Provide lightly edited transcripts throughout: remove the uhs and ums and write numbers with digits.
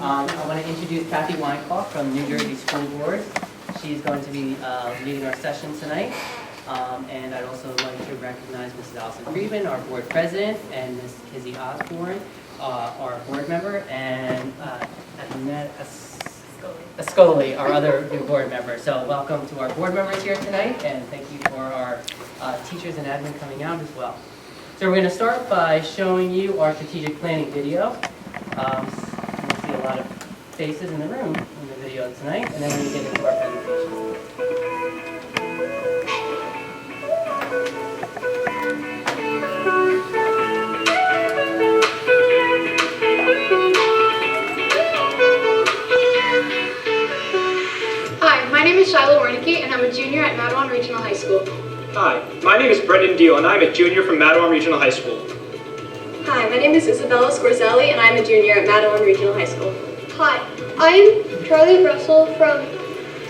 I want to introduce Kathy Weinkoff from New Jersey School Board. She's going to be leading our session tonight. And I'd also like to recognize Mrs. Allison Friedman, our board president, and Ms. Kizzy Osborne, our board member, and Annette Ascoli, our other new board member. So welcome to our board members here tonight, and thank you for our teachers and admin coming out as well. So we're going to start by showing you our strategic planning video. You'll see a lot of faces in the room in the video tonight, and then we're going to get into our presentation. Hi, my name is Shiloh Wernicke, and I'm a junior at Mattawan Regional High School. Hi, my name is Brendan Deal, and I'm a junior from Mattawan Regional High School. Hi, my name is Isabella Scorzelli, and I'm a junior at Mattawan Regional High School. Hi, I'm Charlie Russell from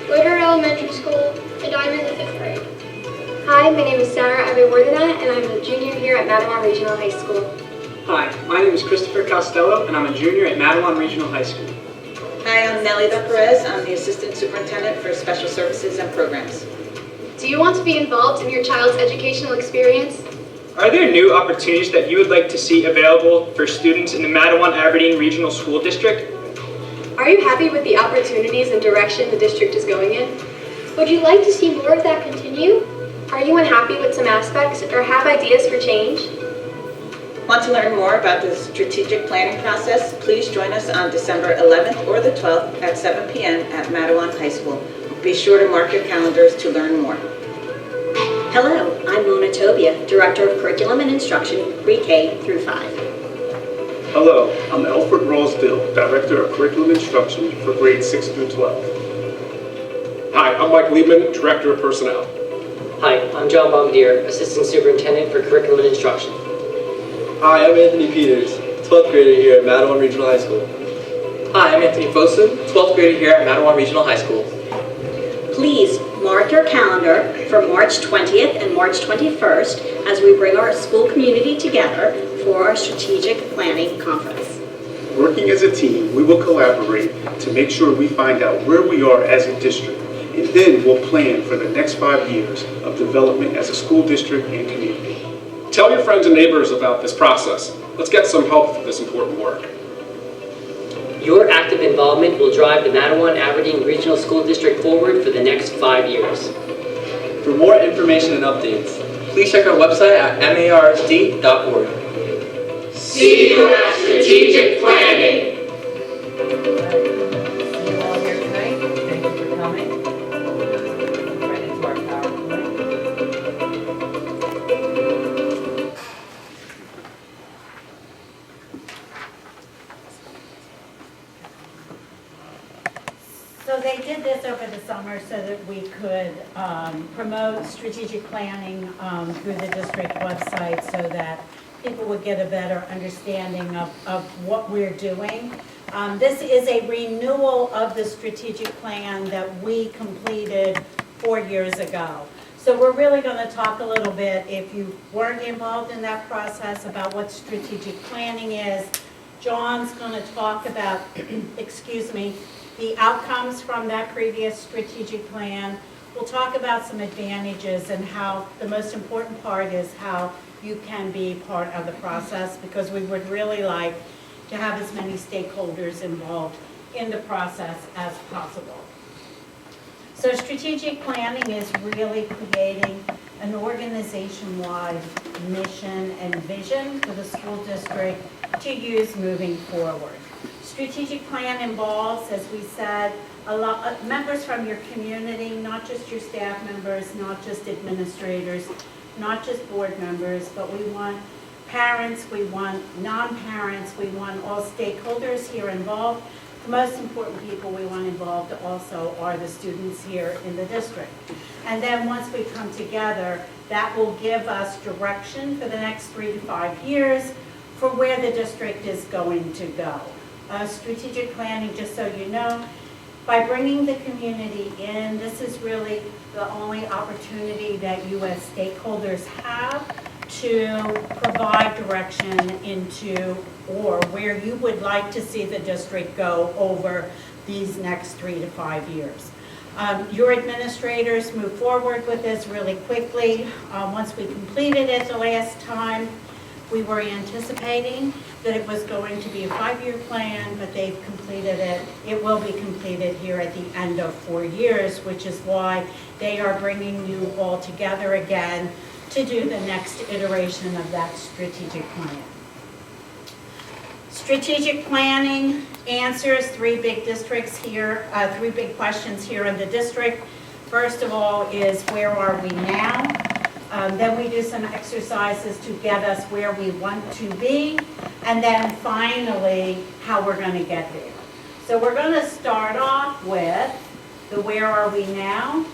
Woodard Elementary School, and I'm in the 5th grade. Hi, my name is Sarah Ivy-Worthenat, and I'm a junior here at Mattawan Regional High School. Hi, my name is Christopher Costello, and I'm a junior at Mattawan Regional High School. Hi, I'm Nelida Perez. I'm the Assistant Superintendent for Special Services and Programs. Do you want to be involved in your child's educational experience? Are there new opportunities that you would like to see available for students in the Mattawan-Aberdeen Regional School District? Are you happy with the opportunities and direction the district is going in? Would you like to see more of that continue? Are you unhappy with some aspects or have ideas for change? Want to learn more about the strategic planning process? Please join us on December 11th or the 12th at 7 p.m. at Mattawan High School. Be sure to mark your calendars to learn more. Hello, I'm Mona Tobia, Director of Curriculum and Instruction, Pre-K through 5. Hello, I'm Alfred Rosdale, Director of Curriculum Instruction for grades 6 through 12. Hi, I'm Mike Liebman, Director of Personnel. Hi, I'm John Bombardier, Assistant Superintendent for Curriculum and Instruction. Hi, I'm Anthony Peters, 12th grader here at Mattawan Regional High School. Hi, I'm Anthony Fosun, 12th grader here at Mattawan Regional High School. Please mark your calendar for March 20th and March 21st as we bring our school community together for our strategic planning conference. Working as a team, we will collaborate to make sure we find out where we are as a district, and then we'll plan for the next 5 years of development as a school district and community. Tell your friends and neighbors about this process. Let's get some help for this important work. Your active involvement will drive the Mattawan-Aberdeen Regional School District forward for the next 5 years. For more information and updates, please check our website at marsd.org. See you at Strategic Planning! See you all here tonight. Thank you for coming. Right into our PowerPoint. So they did this over the summer so that we could promote strategic planning through the district website so that people would get a better understanding of what we're doing. This is a renewal of the strategic plan that we completed 4 years ago. So we're really going to talk a little bit, if you weren't involved in that process, about what strategic planning is. John's going to talk about, excuse me, the outcomes from that previous strategic plan. We'll talk about some advantages and how the most important part is how you can be part of the process, because we would really like to have as many stakeholders involved in the process as possible. So strategic planning is really creating an organization-wide mission and vision for the school district to use moving forward. Strategic plan involves, as we said, a lot of members from your community, not just your staff members, not just administrators, not just board members, but we want parents, we want non-parents, we want all stakeholders here involved. The most important people we want involved also are the students here in the district. And then once we come together, that will give us direction for the next 3 to 5 years for where the district is going to go. Strategic planning, just so you know, by bringing the community in, this is really the only opportunity that you as stakeholders have to provide direction into or where you would like to see the district go over these next 3 to 5 years. Your administrators move forward with this really quickly. Once we completed it the last time, we were anticipating that it was going to be a 5-year plan, but they've completed it. It will be completed here at the end of 4 years, which is why they are bringing you all together again to do the next iteration of that strategic plan. Strategic planning answers 3 big districts here, 3 big questions here in the district. First of all is where are we now? Then we do some exercises to get us where we want to be. And then finally, how we're going to get there. So we're going to start off with the where are we now?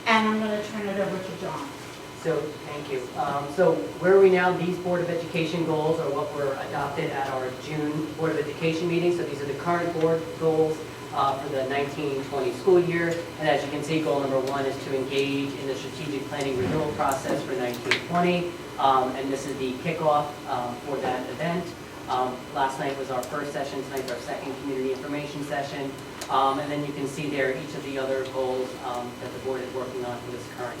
And I'm going to turn it over to John. So, thank you. So where are we now? These Board of Education goals are what were adopted at our June Board of Education meeting. So these are the current board goals for the 19-20 school year. And as you can see, goal number 1 is to engage in the strategic planning renewal process for 19-20. And this is the kickoff for that event. Last night was our first session. Tonight's our second community information session. And then you can see there each of the other goals that the board is working on for this current.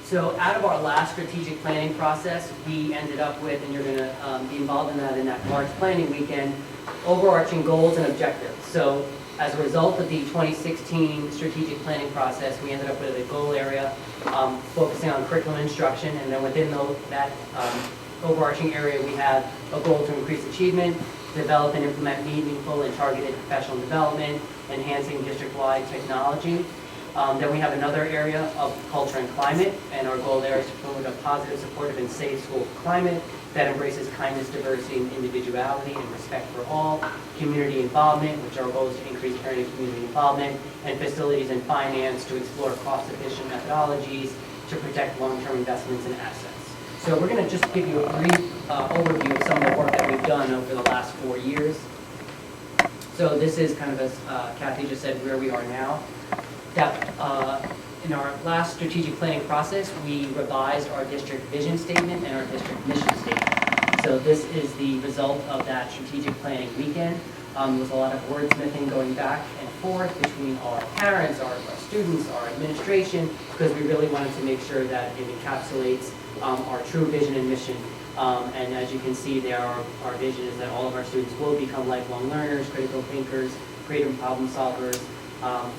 So out of our last strategic planning process, we ended up with, and you're going to be involved in that March planning weekend, overarching goals and objectives. So as a result of the 2016 strategic planning process, we ended up with a goal area focusing on curriculum instruction, and then within that overarching area, we have a goal to increase achievement, develop and implement meaningful and targeted professional development, enhancing district-wide technology. Then we have another area of culture and climate, and our goal there is to promote a positive, supportive, and safe school climate that embraces kindness, diversity, and individuality, and respect for all. Community involvement, which our goal is to increase parent and community involvement, and facilities and finance to explore cost-efficient methodologies to protect long-term investments and assets. So we're going to just give you a brief overview of some of the work that we've done over the last 4 years. So this is kind of, as Kathy just said, where we are now. In our last strategic planning process, we revised our district vision statement and our district mission statement. So this is the result of that strategic planning weekend. There was a lot of wordsmithing going back and forth between our parents, our students, our administration, because we really wanted to make sure that it encapsulates our true vision and mission. And as you can see there, our vision is that all of our students will become lifelong learners, critical thinkers, creative problem solvers,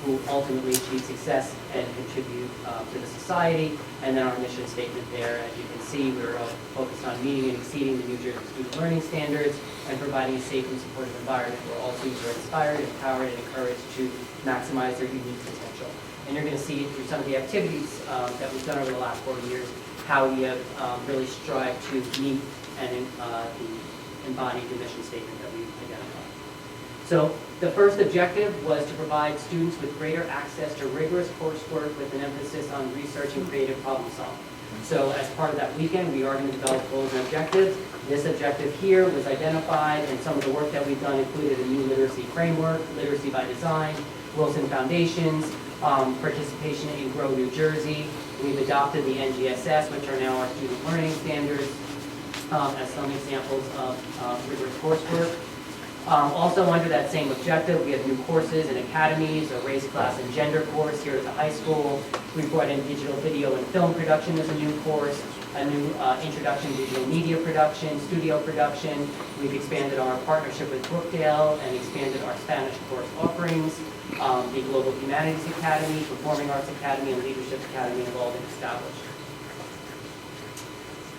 who ultimately achieve success and contribute to the society. And then our mission statement there, as you can see, we're focused on meeting and exceeding the New Jersey student learning standards and providing a safe and supportive environment where all students are inspired, empowered, and encouraged to maximize their unique potential. And you're going to see through some of the activities that we've done over the last 4 years how we have really strived to meet and embody the mission statement that we've identified. So the first objective was to provide students with greater access to rigorous coursework with an emphasis on research and creative problem solving. So as part of that weekend, we are going to develop goals and objectives. This objective here was identified, and some of the work that we've done included a new literacy framework, literacy by design, Wilson Foundations, participation in Grow New Jersey. We've adopted the NGSS, which are now our student learning standards, as some examples of rigorous coursework. Also under that same objective, we have new courses and academies, a race, class, and gender course here at the high school. We've brought in digital video and film production as a new course, a new introduction to digital media production, studio production. We've expanded our partnership with Brookdale and expanded our Spanish course offerings. The Global Humanities Academy, Performing Arts Academy, and Leadership Academy have all been established.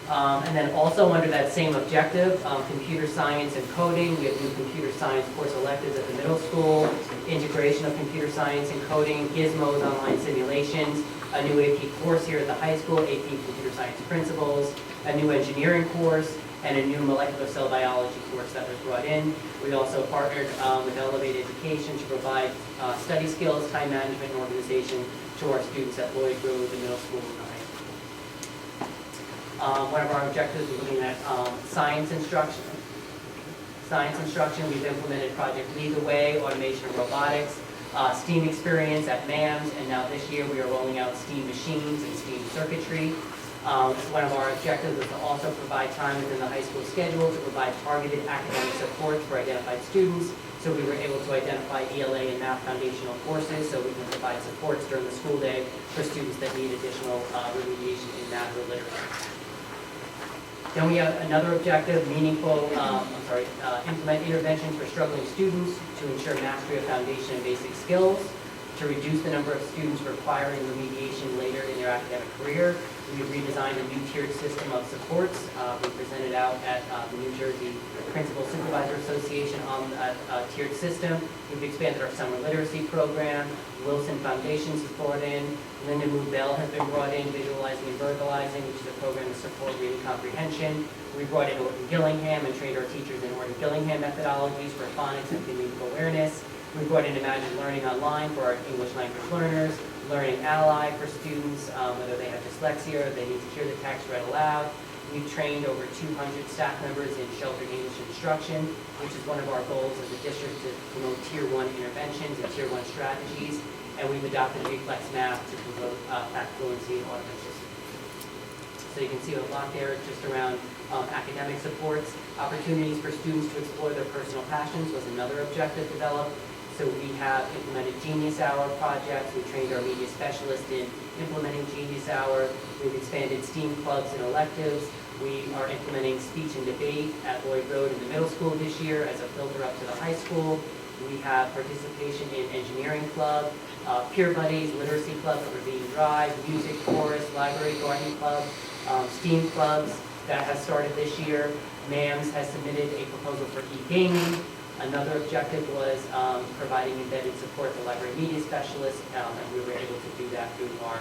And then also under that same objective, computer science and coding, we have new computer science course electives at the middle school, integration of computer science and coding, gizmos, online simulations, a new AP course here at the high school, AP computer science principles, a new engineering course, and a new molecular cell biology course that was brought in. We also partnered with Elevate Education to provide study skills, time management, and organization to our students at Lloyd Road, the middle school and high school. One of our objectives is looking at science instruction. Science instruction, we've implemented Project Lead the Way, automation and robotics. STEAM experience at MAMS, and now this year we are rolling out STEAM machines and STEAM circuitry. One of our objectives was to also provide time within the high school schedule to provide targeted academic support for identified students. So we were able to identify ELA and math foundational courses so we can provide supports during the school day for students that need additional remediation in math or literacy. Then we have another objective, implement interventions for struggling students to ensure mastery of foundation and basic skills, to reduce the number of students requiring remediation later in their academic career. We redesigned a new tiered system of supports. We presented out at the New Jersey Principal Supervisor Association on a tiered system. We've expanded our summer literacy program. Wilson Foundations is brought in. Linda Bell has been brought in, visualizing and verbalizing, which is a program to support reading comprehension. We brought in Orton Gillingham and trained our teachers in Orton Gillingham methodologies for phonics and phonemic awareness. We brought in Imagine Learning Online for our English language learners, Learning Ally for students, whether they have dyslexia or they need to hear the text read aloud. We've trained over 200 staff members in sheltered English instruction, which is one of our goals as a district to promote Tier 1 interventions and Tier 1 strategies. And we've adopted Reflex Math to promote fact fluency and automation. So you can see a lot there just around academic supports. Opportunities for students to explore their personal passions was another objective developed. So we have implemented Genius Hour projects. We trained our media specialist in implementing Genius Hour. We've expanded STEAM clubs and electives. We are implementing speech and debate at Lloyd Road in the middle school this year as a filter up to the high school. We have participation in engineering club, peer buddies, literacy club at Ravine Drive, music, chorus, library, gardening club, STEAM clubs that has started this year. MAMS has submitted a proposal for e-gaming. Another objective was providing embedded support for library media specialists, and we were able to do that through our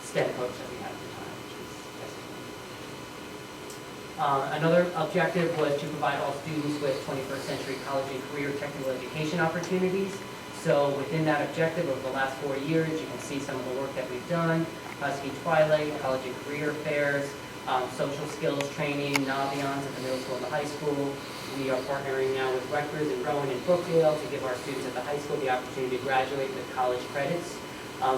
STEM coach that we had at the time, which was excellent. Another objective was to provide all students with 21st century college and career technical education opportunities. So within that objective over the last 4 years, you can see some of the work that we've done. Husky Twilight, college and career fairs, social skills training, Navions at the middle school and the high school. We are partnering now with Rutgers and Rowan and Brookdale to give our students at the high school the opportunity to graduate with college credits.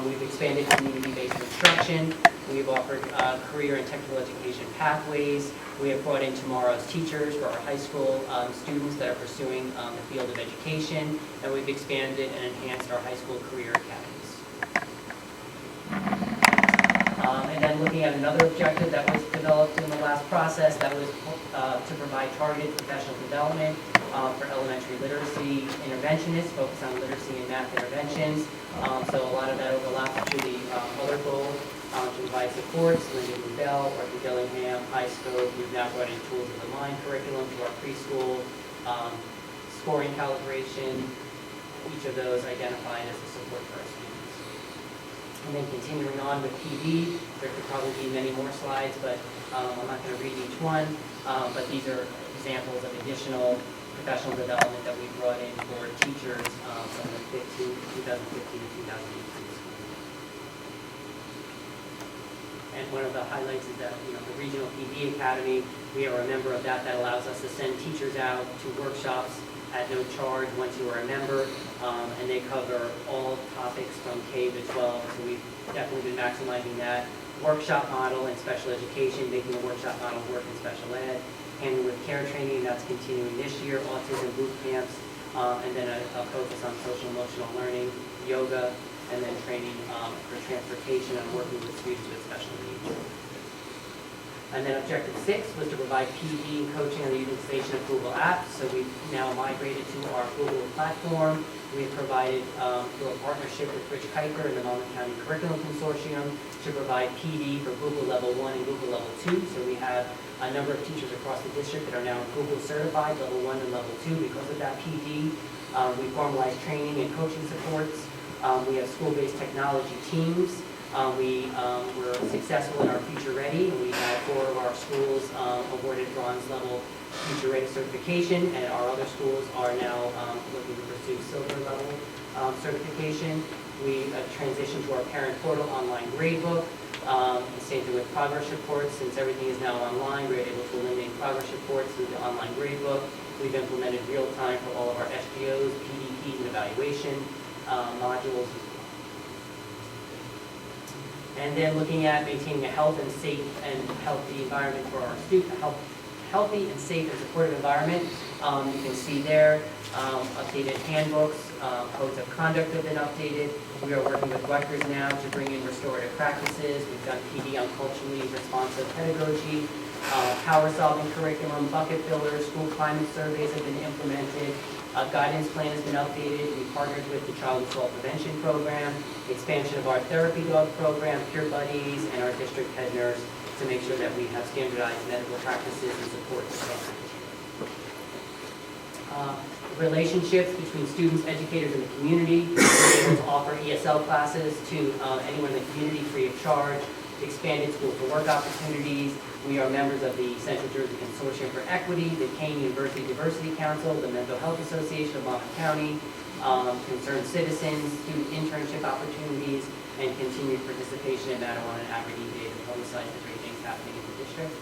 We've expanded community-based instruction. We've offered career and technical education pathways. We have brought in tomorrow's teachers for our high school students that are pursuing the field of education. And we've expanded and enhanced our high school career academies. And then looking at another objective that was developed in the last process, that was to provide targeted professional development for elementary literacy interventionists, focused on literacy and math interventions. So a lot of that overlaps to the other goal to provide supports. Linda Bell, Orton Gillingham, High Scope. We've now brought in Tools of the Mind curriculum to our preschool, scoring calibration, each of those identified as a support for our students. And then continuing on with PD, there could probably be many more slides, but I'm not going to read each one. But these are examples of additional professional development that we brought in for teachers from the 2015 to 2018 school year. And one of the highlights is that the Regional PD Academy, we are a member of that. That allows us to send teachers out to workshops at no charge once you are a member, and they cover all topics from K to 12. So we've definitely been maximizing that workshop model in special education, making the workshop model work in special ed. And with care training, that's continuing this year, autism boot camps, and then a focus on social emotional learning, yoga, and then training for transportation and working with students with special needs. And then objective 6 was to provide PD and coaching on the utilization of Google Apps. So we've now migrated to our Google platform. We've provided, through a partnership with Rich Kuiper and the Monmouth County Curriculum Consortium, to provide PD for Google Level 1 and Google Level 2. So we have a number of teachers across the district that are now Google certified, Level 1 and Level 2, because of that PD. We formalized training and coaching supports. We have school-based technology teams. We were successful in our Future Ready, and we had 4 of our schools awarded bronze level Future Ready certification, and our other schools are now looking to pursue silver level certification. We transitioned to our parent portal online gradebook. Same thing with progress reports. Since everything is now online, we're able to eliminate progress reports through the online gradebook. We've implemented real time for all of our SGOs, PDPs, and evaluation. modules. And then looking at maintaining a healthy and healthy environment for our students, healthy and safe and supportive environment. You can see there updated handbooks, codes of conduct have been updated. We are working with Rutgers now to bring in restorative practices. We've done PD on culturally responsive pedagogy, power-solving curriculum, bucket fillers, school climate surveys have been implemented. A guidance plan has been updated. We partnered with the Child Assault Prevention Program, expansion of our therapy dog program, Peer Buddies, and our district head nurse to make sure that we have standardized medical practices and support programs. Relationships between students, educators, and the community. We're able to offer ESL classes to anyone in the community free of charge. Expanded school for work opportunities. We are members of the Central Jersey Consortium for Equity, the Kane University Diversity Council, the Mental Health Association of Monmouth County, Concerned Citizens, student internship opportunities, and continued participation in Mattawan and Aberdeen Day to publicize the great things happening in the district.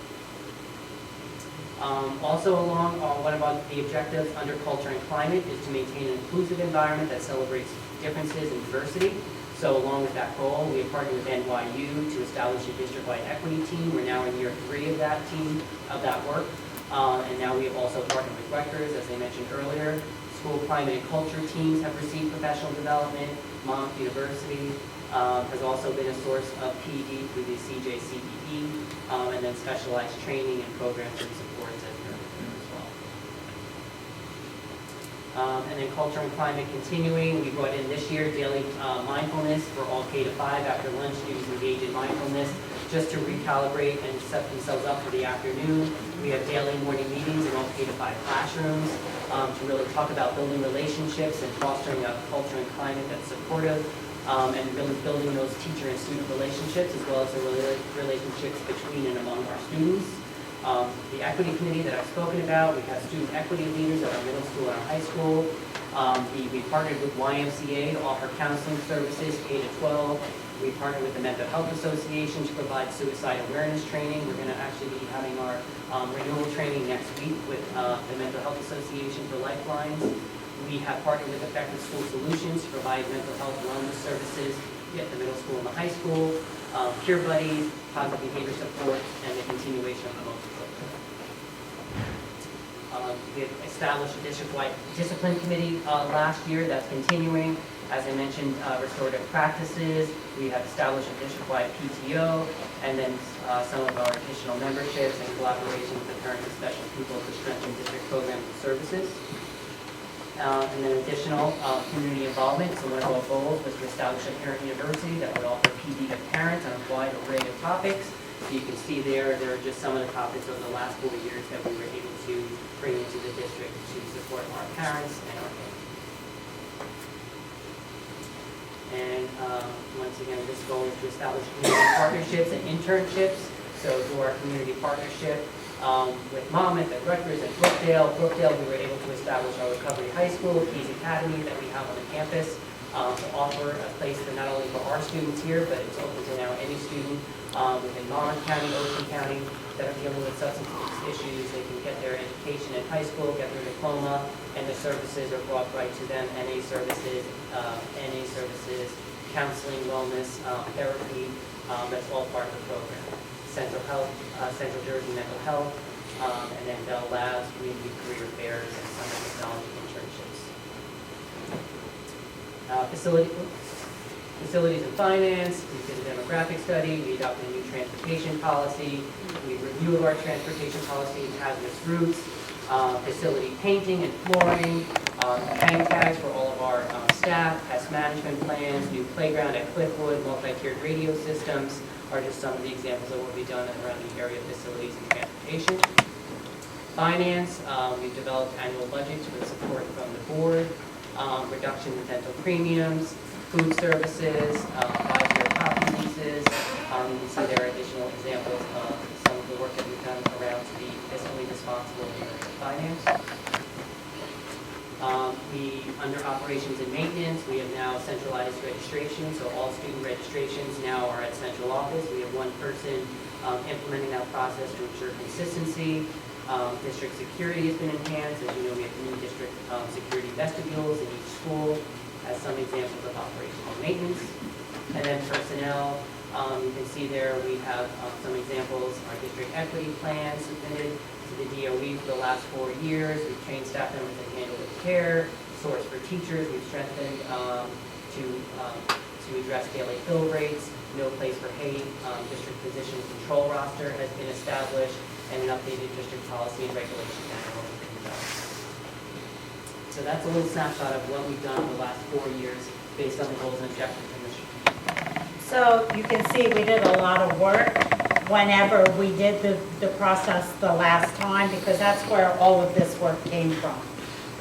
Also along one of the objectives under culture and climate is to maintain an inclusive environment that celebrates differences and diversity. So along with that goal, we have partnered with NYU to establish a district-wide equity team. We're now in year 3 of that team, of that work. And now we have also partnered with Rutgers, as I mentioned earlier. School climate and culture teams have received professional development. Monmouth University has also been a source of PD through the CJCEE, and then specialized training and programs and supports as noted there as well. And then culture and climate continuing, we brought in this year daily mindfulness for all K-5. After lunch, students engage in mindfulness just to recalibrate and set themselves up for the afternoon. We have daily morning meetings in all K-5 classrooms to really talk about building relationships and fostering a culture and climate that's supportive, and really building those teacher and student relationships as well as the relationships between and among our students. The equity committee that I've spoken about, we have student equity leaders at our middle school and our high school. We partnered with YMCA to offer counseling services K-12. We partnered with the Mental Health Association to provide suicide awareness training. We're going to actually be having our renewal training next week with the Mental Health Association for Lifelines. We have partnered with Effective School Solutions to provide mental health and wellness services at the middle school and the high school. Peer Buddies, positive behavior support, and the continuation of the most. We have established a district-wide discipline committee last year that's continuing. As I mentioned, restorative practices. We have established a district-wide PTO, and then some of our additional memberships and collaboration with the parents and special people to strengthen district programs and services. And then additional community involvement. So one of our goals was to establish a parent university that would offer PD to parents on a wide array of topics. So you can see there are just some of the topics over the last 4 years that we were able to bring into the district to support our parents and our families. And once again, this goal is to establish community partnerships and internships. So through our community partnership with Monmouth and Rutgers and Brookdale, we were able to establish our Recovery High School, Keys Academy that we have on the campus to offer a place for not only for our students here, but it's open to now any student within Monmouth County, Ocean County that are dealing with substance abuse issues. They can get their education in high school, get their diploma, and the services are brought right to them. NA services, counseling, wellness, therapy, that's all part of the program. Central Health, Central Jersey Mental Health, and then Bell Labs, Community Career Fairs, and Summer Technology internships. Facilities and finance, we did a demographic study, we adopted a new transportation policy, we reviewed our transportation policy, hazardous routes, facility painting and flooring, hang tags for all of our staff, pest management plans, new playground at Cliffwood, multi-tiered radio systems are just some of the examples of what we've done around the area of facilities and transportation. Finance, we've developed annual budgets with support from the board, reduction in dental premiums, food services, 5-year copy leases. You can see there are additional examples of some of the work that we've done around to be fiscally responsible in finance. Under operations and maintenance, we have now centralized registration, so all student registrations now are at central office. We have one person implementing that process to ensure consistency. District security has been enhanced. As you know, we have new district security vestibules in each school. as some examples of operational maintenance. And then personnel, you can see there we have some examples. Our district equity plan submitted to the DOE for the last 4 years. We've trained staff members to handle with care. Source for teachers, we've strengthened to address daily fill rates. No place for hate. District position control roster has been established, and an updated district policy and regulation manual. So that's a little snapshot of what we've done in the last 4 years based on the goals and objectives of mission. So you can see we did a lot of work whenever we did the process the last time, because that's where all of this work came from.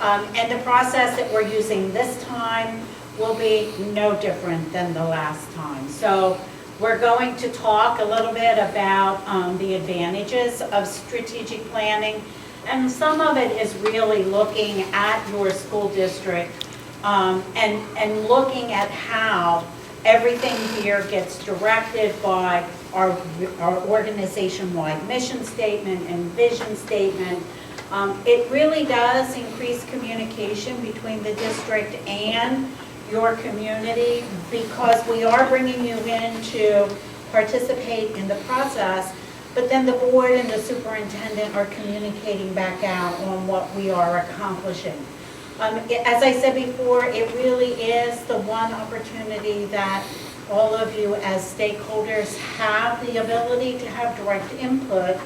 And the process that we're using this time will be no different than the last time. So we're going to talk a little bit about the advantages of strategic planning, and some of it is really looking at your school district and looking at how everything here gets directed by our organization-wide mission statement and vision statement. It really does increase communication between the district and your community, because we are bringing you in to participate in the process, but then the board and the superintendent are communicating back out on what we are accomplishing. As I said before, it really is the one opportunity that all of you as stakeholders have the ability to have direct input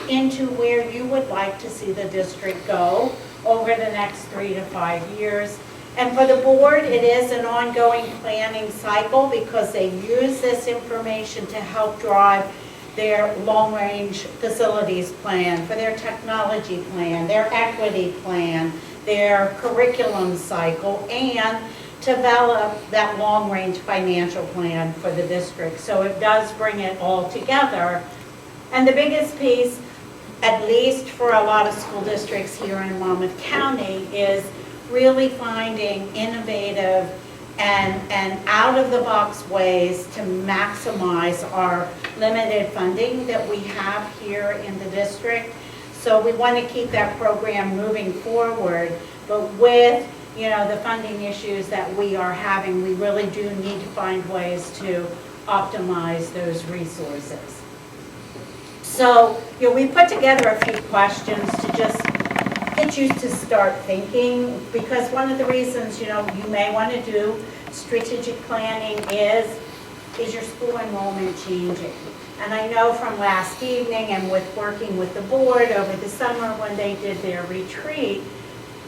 into where you would like to see the district go over the next 3 to 5 years. And for the board, it is an ongoing planning cycle, because they use this information to help drive their long-range facilities plan, for their technology plan, their equity plan, their curriculum cycle, and develop that long-range financial plan for the district. So it does bring it all together. And the biggest piece, at least for a lot of school districts here in Monmouth County, is really finding innovative and out-of-the-box ways to maximize our limited funding that we have here in the district. So we want to keep that program moving forward, but with the funding issues that we are having, we really do need to find ways to optimize those resources. So we put together a few questions to just get you to start thinking, because one of the reasons you may want to do strategic planning is your school enrollment changing? And I know from last evening and with working with the board over the summer when they did their retreat,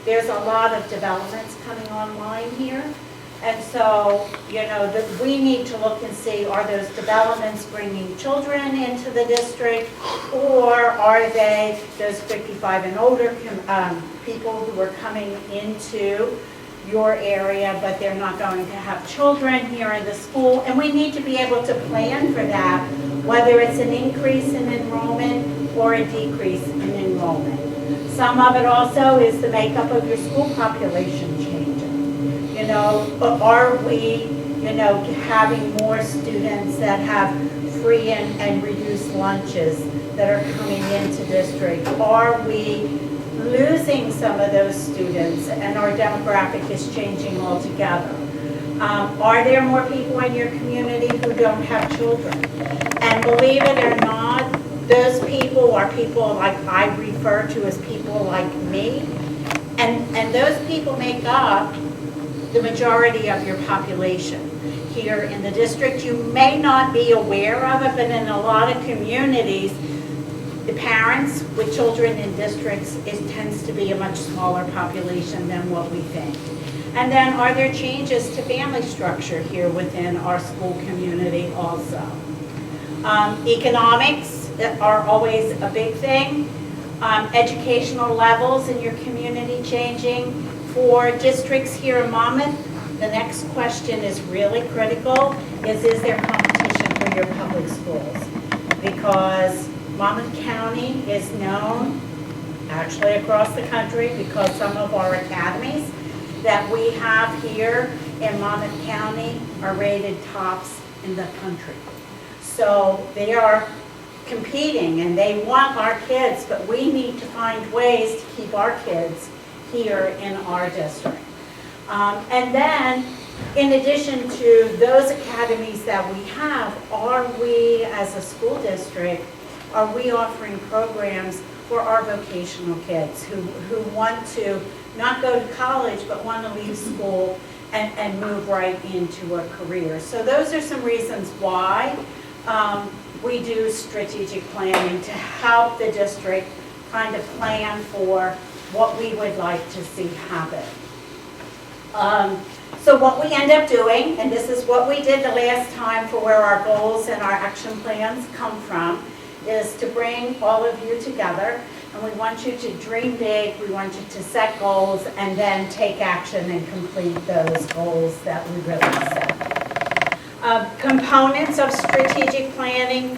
there's a lot of developments coming online here. And so, we need to look and see, are those developments bringing children into the district, or are they those 55 and older people who are coming into your area, but they're not going to have children here in the school? And we need to be able to plan for that, whether it's an increase in enrollment or a decrease in enrollment. Some of it also is the makeup of your school population changing. Are we, having more students that have free and reduced lunches that are coming into district? Are we losing some of those students and our demographic is changing altogether? Are there more people in your community who don't have children? And believe it or not, those people are people like I refer to as people like me. And those people make up the majority of your population here in the district. You may not be aware of it, but in a lot of communities, the parents with children in districts, it tends to be a much smaller population than what we think. And then are there changes to family structure here within our school community also? Economics are always a big thing. Educational levels in your community changing. For districts here in Monmouth, the next question is really critical, is there competition for your public schools? Because Monmouth County is known, actually across the country, because some of our academies that we have here in Monmouth County are rated tops in the country. So they are competing and they want our kids, but we need to find ways to keep our kids here in our district. And then In addition to those academies that we have, are we as a school district, are we offering programs for our vocational kids who want to not go to college but want to leave school and move right into a career? So those are some reasons why we do strategic planning to help the district kind of plan for what we would like to see happen. So what we end up doing, and this is what we did the last time for where our goals and our action plans come from, is to bring all of you together, and we want you to dream big, we want you to set goals, and then take action and complete those goals that we really set. Components of strategic planning,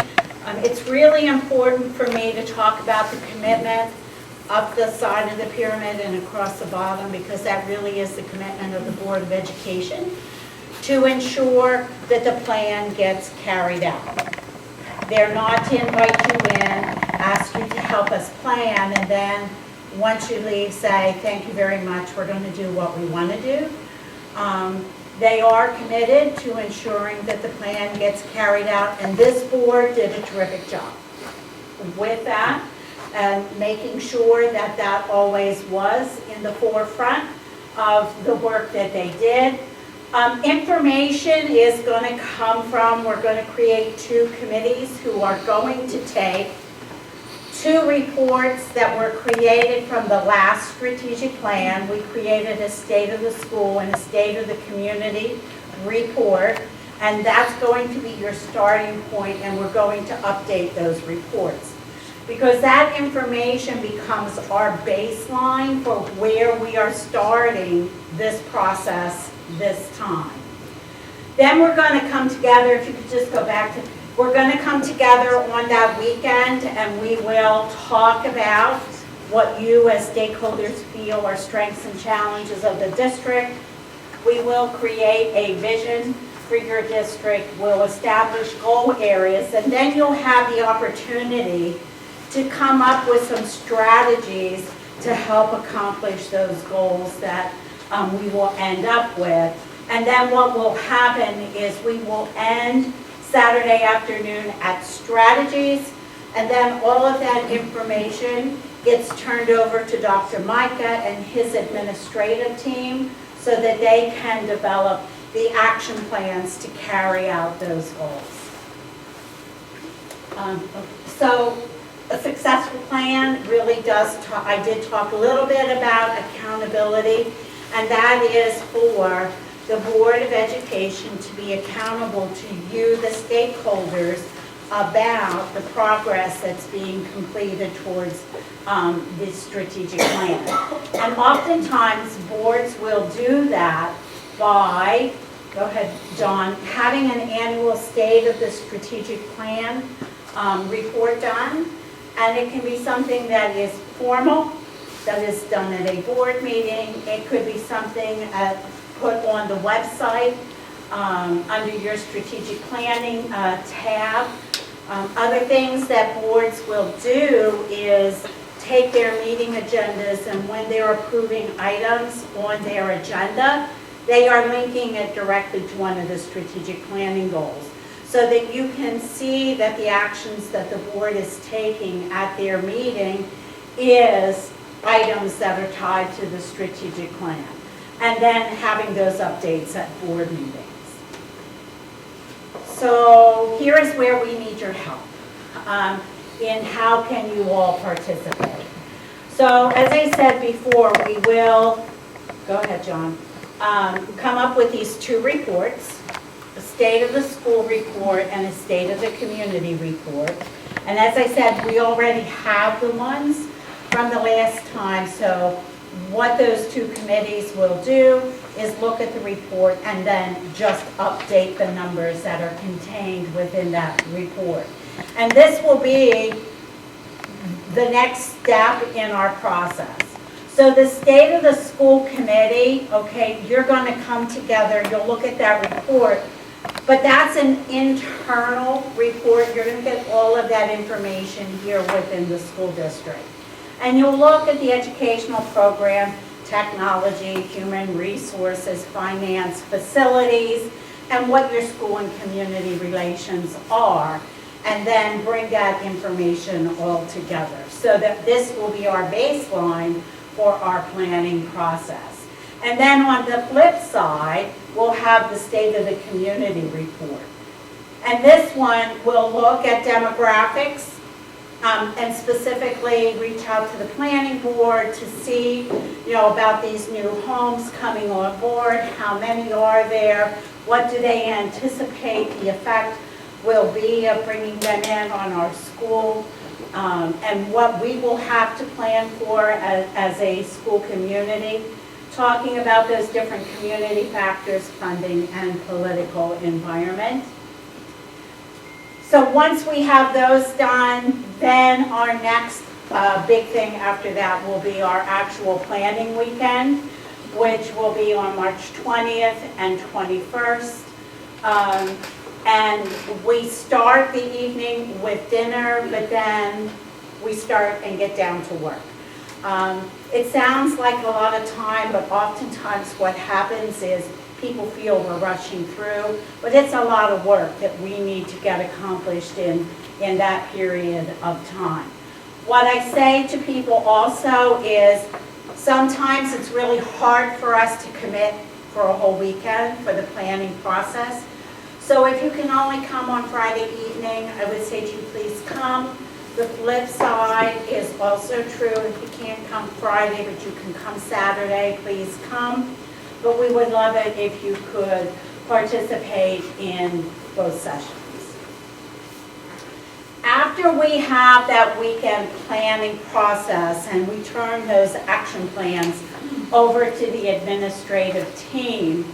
it's really important for me to talk about the commitment up the side of the pyramid and across the bottom, because that really is the commitment of the Board of Education to ensure that the plan gets carried out. They're not to invite you in, ask you to help us plan, and then once you leave say, thank you very much, we're going to do what we want to do. They are committed to ensuring that the plan gets carried out, and this board did a terrific job with that, and making sure that that always was in the forefront of the work that they did. Information is going to come from, we're going to create 2 committees who are going to take 2 reports that were created from the last strategic plan. We created a State of the School and a State of the Community report, and that's going to be your starting point, and we're going to update those reports, because that information becomes our baseline for where we are starting this process this time. Then we're going to come together, if you could just go back to, we're going to come together on that weekend, and we will talk about what you as stakeholders feel are strengths and challenges of the district. We will create a vision for your district, we'll establish goal areas, and then you'll have the opportunity to come up with some strategies to help accomplish those goals that we will end up with. And then what will happen is we will end Saturday afternoon at strategies, and then all of that information gets turned over to Dr. Micah and his administrative team so that they can develop the action plans to carry out those goals. So a successful plan really does talk, I did talk a little bit about accountability, and that is for the Board of Education to be accountable to you, the stakeholders, about the progress that's being completed towards this strategic plan. And oftentimes boards will do that by, go ahead, John, having an annual State of the Strategic Plan report done. And it can be something that is formal, that is done at a board meeting. It could be something put on the website under your strategic planning tab. Other things that boards will do is take their meeting agendas, and when they're approving items on their agenda, they are linking it directly to one of the strategic planning goals, so that you can see that the actions that the board is taking at their meeting is items that are tied to the strategic plan. And then having those updates at board meetings. So here is where we need your help in how can you all participate. So as I said before, we will, go ahead John, come up with these 2 reports, a State of the School report and a State of the Community report. And as I said, we already have the ones from the last time, so what those 2 committees will do is look at the report and then just update the numbers that are contained within that report. And this will be the next step in our process. So the State of the School Committee, okay, you're going to come together, you'll look at that report, but that's an internal report. You're going to get all of that information here within the school district. And you'll look at the educational program technology, human resources, finance, facilities, and what your school and community relations are, and then bring that information all together so that this will be our baseline for our planning process. And then on the flip side, we'll have the State of the Community report. And this one will look at demographics and specifically reach out to the planning board to see, about these new homes coming on board, how many are there, what do they anticipate the effect will be of bringing them in on our school, and what we will have to plan for as a school community, talking about those different community factors, funding, and political environment. So once we have those done, then our next big thing after that will be our actual planning weekend, which will be on March 20th and 21st. And we start the evening with dinner, but then we start and get down to work. It sounds like a lot of time, but oftentimes what happens is people feel we're rushing through, but it's a lot of work that we need to get accomplished in that period of time. What I say to people also is sometimes it's really hard for us to commit for a whole weekend for the planning process. So if you can only come on Friday evening, I would say to you, please come. The flip side is also true. If you can't come Friday, but you can come Saturday, please come. But we would love it if you could participate in both sessions. After we have that weekend planning process and we turn those action plans over to the administrative team,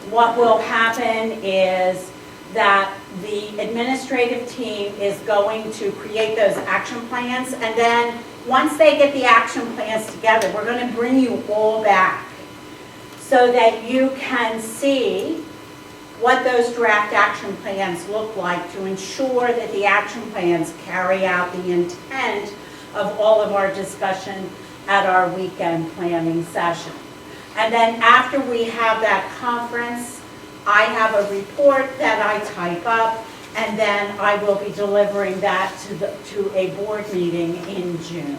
what will happen is that the administrative team is going to create those action plans, and then once they get the action plans together, we're going to bring you all back so that you can see what those draft action plans look like to ensure that the action plans carry out the intent of all of our discussion at our weekend planning session. And then after we have that conference, I have a report that I type up, and then I will be delivering that to a board meeting in June.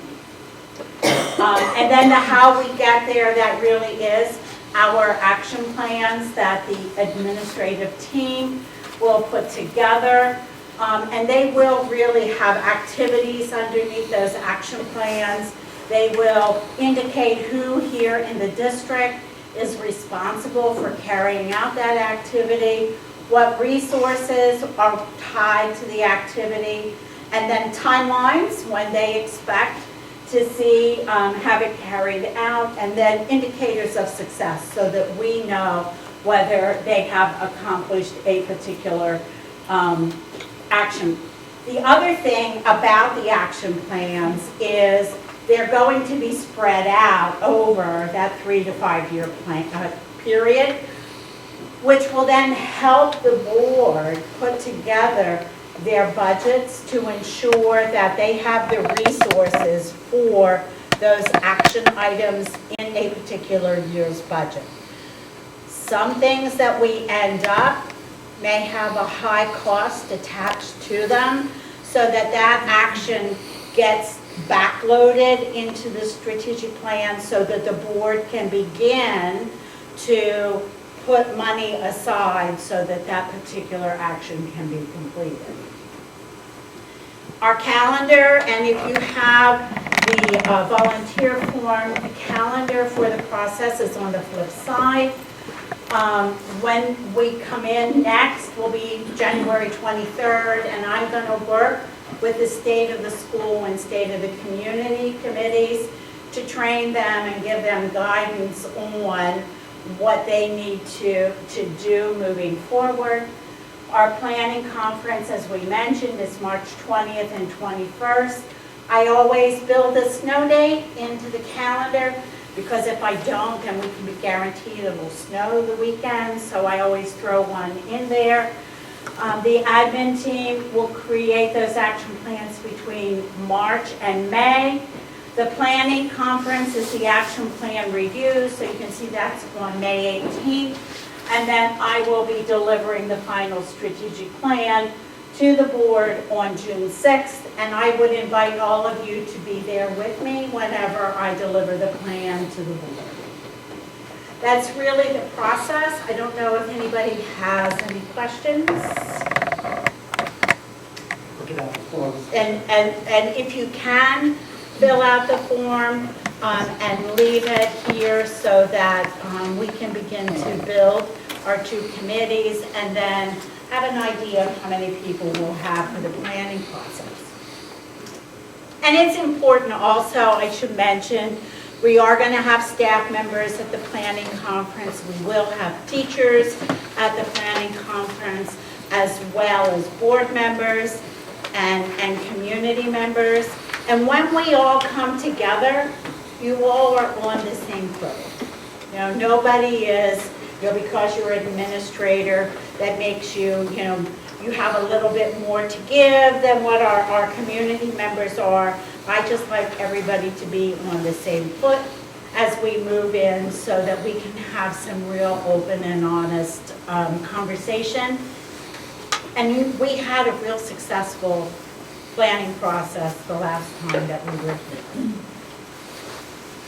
And then the how we get there, that really is our action plans that the administrative team will put together. And they will really have activities underneath those action plans. They will indicate who here in the district is responsible for carrying out that activity, what resources are tied to the activity, and then timelines when they expect to see have it carried out, and then indicators of success so that we know whether they have accomplished a particular action. The other thing about the action plans is they're going to be spread out over that 3 to 5 year period, which will then help the board put together their budgets to ensure that they have the resources for those action items in a particular year's budget. Some things that we end up may have a high cost attached to them, so that that action gets backloaded into the strategic plan so that the board can begin to put money aside so that that particular action can be completed. Our calendar, and if you have the volunteer form, the calendar for the process is on the flip side. When we come in next will be January 23rd, and I'm going to work with the state of the school and state of the community committees to train them and give them guidance on what they need to do moving forward. Our planning conference, as we mentioned, is March 20th and 21st. I always build a snow date into the calendar, because if I don't, then we can be guaranteed it will snow the weekend, so I always throw one in there. The admin team will create those action plans between March and May. The planning conference is the action plan review, so you can see that's on May 18th. And then I will be delivering the final strategic plan to the board on June 6th. And I would invite all of you to be there with me whenever I deliver the plan to the board. That's really the process. I don't know if anybody has any questions. Look at the forms. And if you can, fill out the form and leave it here so that we can begin to build our two committees and then have an idea of how many people we'll have for the planning process. And it's important also, I should mention, we are going to have staff members at the planning conference. We will have teachers at the planning conference, as well as board members and community members. And when we all come together, you all are on the same boat. You know, nobody is, you know, because you're an administrator, that makes you, you know, you have a little bit more to give than what our community members are. I just like everybody to be on the same foot as we move in so that we can have some real open and honest conversation. And we had a real successful planning process the last time that we were here.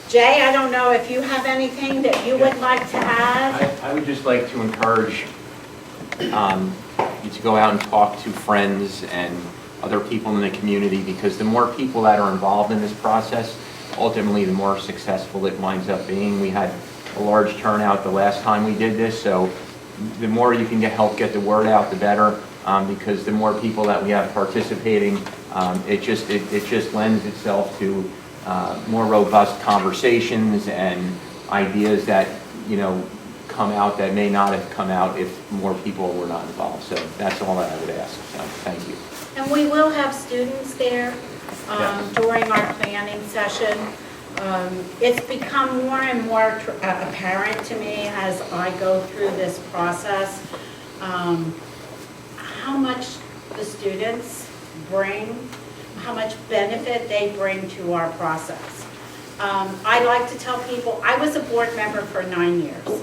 Jay, I don't know if you have anything that you would like to add? I would just like to encourage you to go out and talk to friends and other people in the community, because the more people that are involved in this process, ultimately the more successful it winds up being. We had a large turnout the last time we did this, so the more you can help get the word out, the better, because the more people that we have participating, it just lends itself to more robust conversations and ideas that, you know, come out that may not have come out if more people were not involved. So that's all that I would ask. So thank you. And we will have students there during our planning session. It's become more and more apparent to me as I go through this process how much the students bring, how much benefit they bring to our process. I like to tell people, I was a board member for 9 years.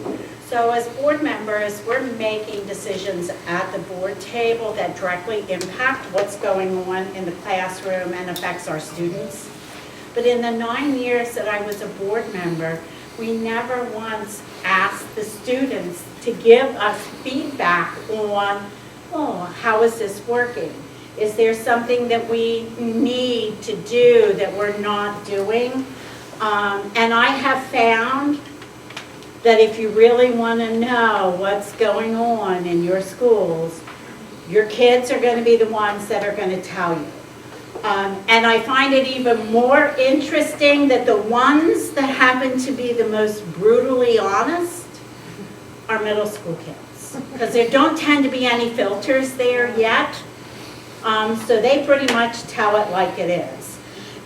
So as board members, we're making decisions at the board table that directly impact what's going on in the classroom and affects our students. But in the 9 years that I was a board member, we never once asked the students to give us feedback on, oh, how is this working? Is there something that we need to do that we're not doing? And I have found that if you really want to know what's going on in your schools, your kids are going to be the ones that are going to tell you. And I find it even more interesting that the ones that happen to be the most brutally honest are middle school kids, because there don't tend to be any filters there yet. So they pretty much tell it like it is.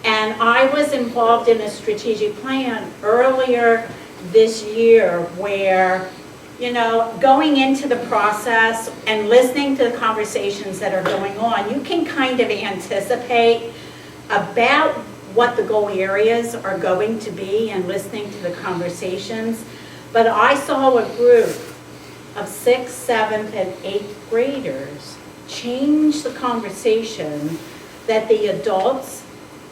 And I was involved in a strategic plan earlier this year where, you know, going into the process and listening to the conversations that are going on, you can kind of anticipate about what the goal areas are going to be and listening to the conversations. But I saw a group of 6th, 7th, and 8th graders change the conversation that the adults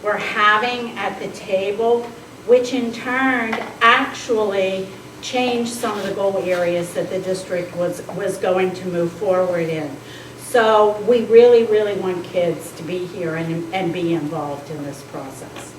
were having at the table, which in turn actually changed some of the goal areas that the district was going to move forward in. So we really, really want kids to be here and be involved in this process.